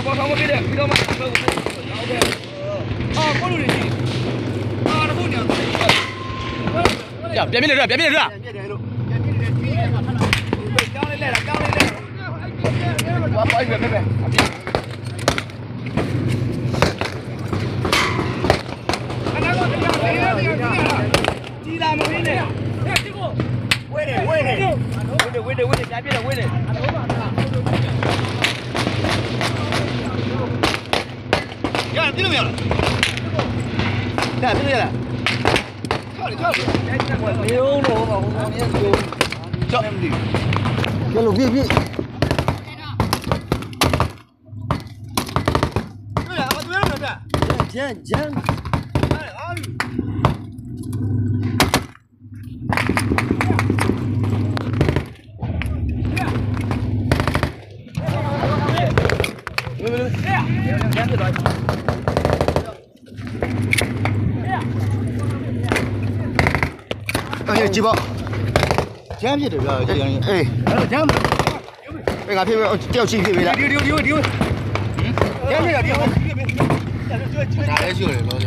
ဘောထောင်မပြည့်တဲ့ပြီးတော့မှဟုတ်ကဲ့အော်ကိုလူတွေကြီးအာတခုညာပြန်ပြည့်နေတော့ပြန်ပြည့်နေတော့ပြည့်တယ်လို့ပြန်ပြည့်နေတယ်ကြီးတယ်မှာထလာကြောင်းလေးလဲကြောင်းလေးလဲဘာပိုက်ပဲပဲကြီးလာမင်းနဲ့ဝဲတယ်ဝဲတယ်ဝဲတယ်ကြားပြည့်တယ်ဝဲတယ်ရပြည့်လို့မရလားဒါပြည့်ရလား跳里溜了我往后面溜跳别路别对呀我对了这捡哎啊哎，鸡巴，捡皮的个，这样哎，捡不？哎，俺皮掉鸡皮了，丢，捡皮了，丢，哪来就来老的？